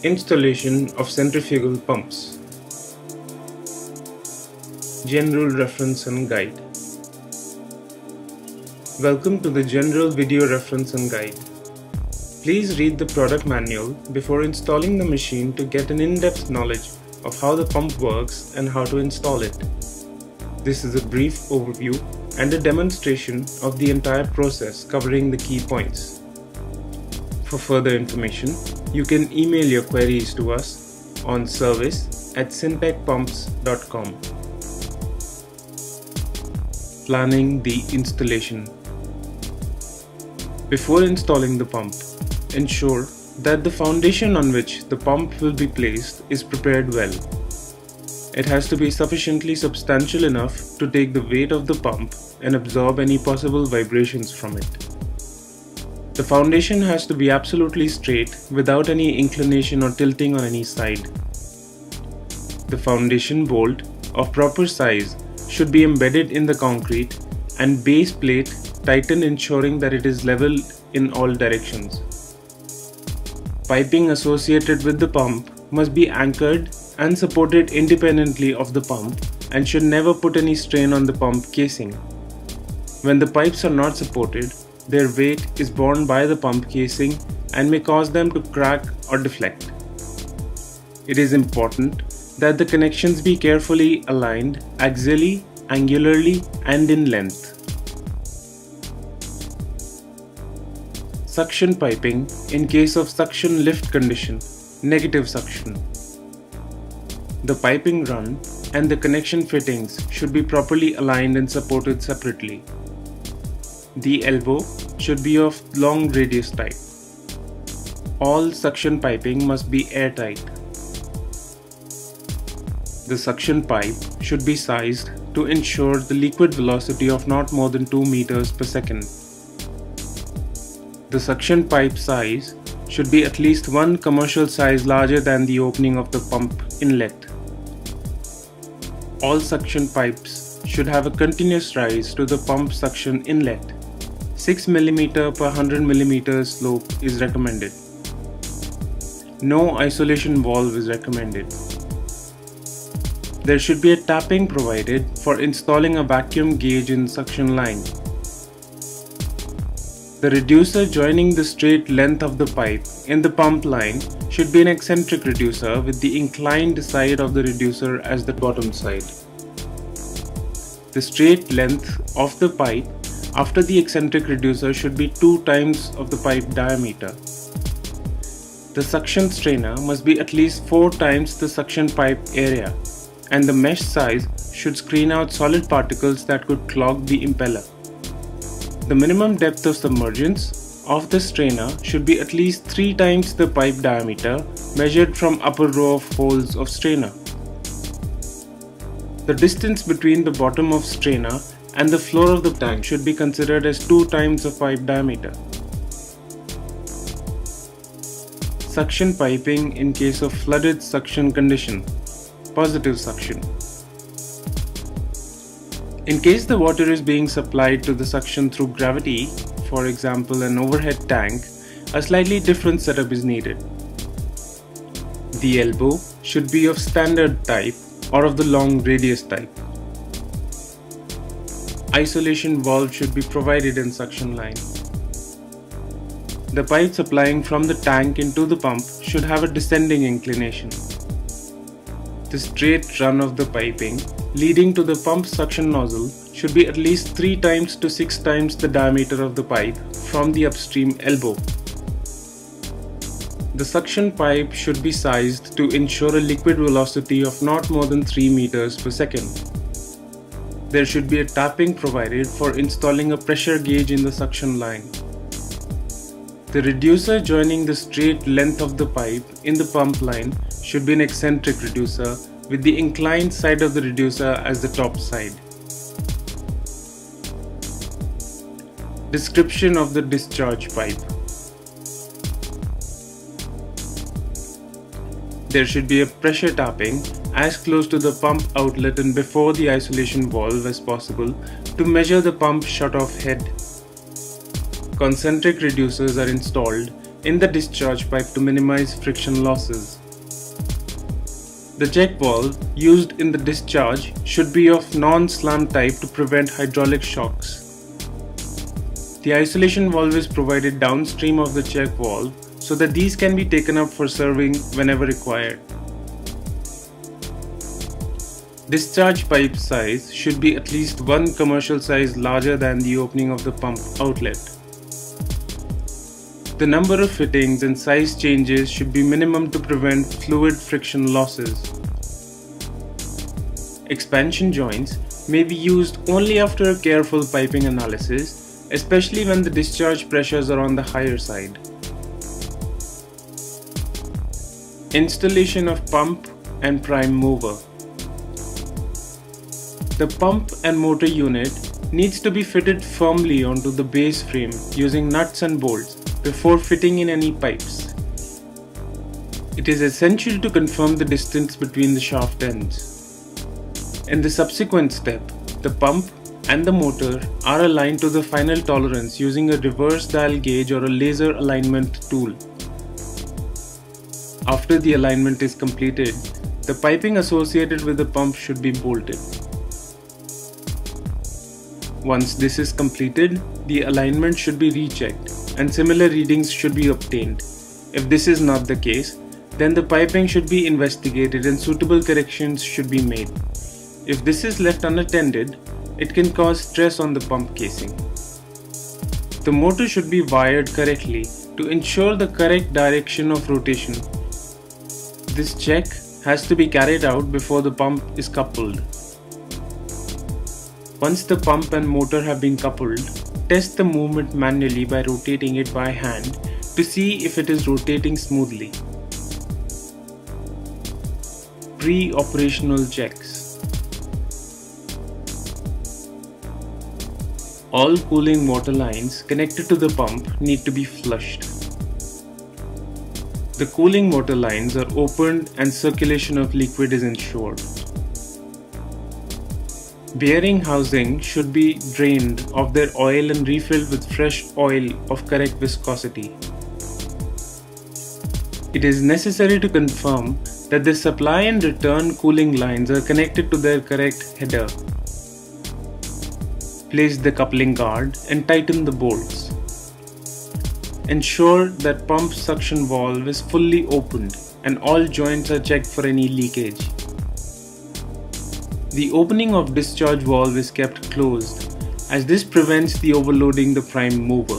Installation of centrifugal pumps. General reference and guide. Welcome to the General Video Reference and Guide. Please read the product manual before installing the machine to get an in-depth knowledge of how the pump works and how to install it. This is a brief overview and a demonstration of the entire process covering the key points. For further information, you can email your queries to us on service@synpecpumps.com. Planning the installation. Before installing the pump, ensure that the foundation on which the pump will be placed is prepared well. It has to be sufficiently substantial enough to take the weight of the pump and absorb any possible vibrations from it. The foundation has to be absolutely straight without any inclination or tilting on any side. The foundation bolt of proper size should be embedded in the concrete and base plate tightened, ensuring that it is level in all directions. Piping associated with the pump must be anchored and supported independently of the pump and should never put any strain on the pump casing. When the pipes are not supported, their weight is borne by the pump casing and may cause them to crack or deflect. It is important that the connections be carefully aligned axially, angularly, and in length. Suction piping in case of suction lift condition, negative suction. The piping run and the connection fittings should be properly aligned and supported separately. The elbow should be of long radius type. All suction piping must be airtight. The suction pipe should be sized to ensure the liquid velocity of not more than 2 meters per second. The suction pipe size should be at least one commercial size larger than the opening of the pump inlet. All suction pipes should have a continuous rise to the pump suction inlet. 6 mm per 100 mm slope is recommended. No isolation valve is recommended. There should be a tapping provided for installing a vacuum gauge in suction line. The reducer joining the straight length of the pipe in the pump line should be an eccentric reducer with the inclined side of the reducer as the bottom side. The straight length of the pipe after the eccentric reducer should be 2 times of the pipe diameter. The suction strainer must be at least 4 times the suction pipe area, and the mesh size should screen out solid particles that could clog the impeller. The minimum depth of submergence of the strainer should be at least 3 times the pipe diameter measured from upper row of holes of strainer. The distance between the bottom of strainer and the floor of the tank should be considered as 2 times the pipe diameter. Suction piping in case of flooded suction condition, positive suction. In case the water is being supplied to the suction through gravity, for example an overhead tank, a slightly different setup is needed. The elbow should be of standard type or of the long radius type. Isolation valve should be provided in suction line. The pipe supplying from the tank into the pump should have a descending inclination. The straight run of the piping leading to the pump suction nozzle should be at least 3 times to 6 times the diameter of the pipe from the upstream elbow. The suction pipe should be sized to ensure a liquid velocity of not more than 3 meters per second. There should be a tapping provided for installing a pressure gauge in the suction line. The reducer joining the straight length of the pipe in the pump line should be an eccentric reducer with the inclined side of the reducer as the top side. Description of the discharge pipe. There should be a pressure tapping as close to the pump outlet and before the isolation valve as possible to measure the pump shut-off head. Concentric reducers are installed in the discharge pipe to minimize friction losses. The check valve used in the discharge should be of non-slam type to prevent hydraulic shocks. The isolation valve is provided downstream of the check valve so that these can be taken up for serving whenever required. Discharge pipe size should be at least one commercial size larger than the opening of the pump outlet. The number of fittings and size changes should be minimum to prevent fluid friction losses. Expansion joints may be used only after a careful piping analysis, especially when the discharge pressures are on the higher side. Installation of pump and prime mover. The pump and motor unit needs to be fitted firmly onto the base frame using nuts and bolts before fitting in any pipes. It is essential to confirm the distance between the shaft ends. In the subsequent step, the pump and the motor are aligned to the final tolerance using a reverse dial gauge or a laser alignment tool. After the alignment is completed, the piping associated with the pump should be bolted. Once this is completed, the alignment should be rechecked and similar readings should be obtained. If this is not the case, then the piping should be investigated and suitable corrections should be made. If this is left unattended, it can cause stress on the pump casing. The motor should be wired correctly to ensure the correct direction of rotation. This check has to be carried out before the pump is coupled. Once the pump and motor have been coupled, test the movement manually by rotating it by hand to see if it is rotating smoothly. Pre-operational checks. All cooling water lines connected to the pump need to be flushed. The cooling water lines are opened and circulation of liquid is ensured. Bearing housing should be drained of their oil and refilled with fresh oil of correct viscosity. It is necessary to confirm that the supply and return cooling lines are connected to their correct header. Place the coupling guard and tighten the bolts. Ensure that pump suction valve is fully opened and all joints are checked for any leakage. The opening of discharge valve is kept closed as this prevents the overloading the prime mover.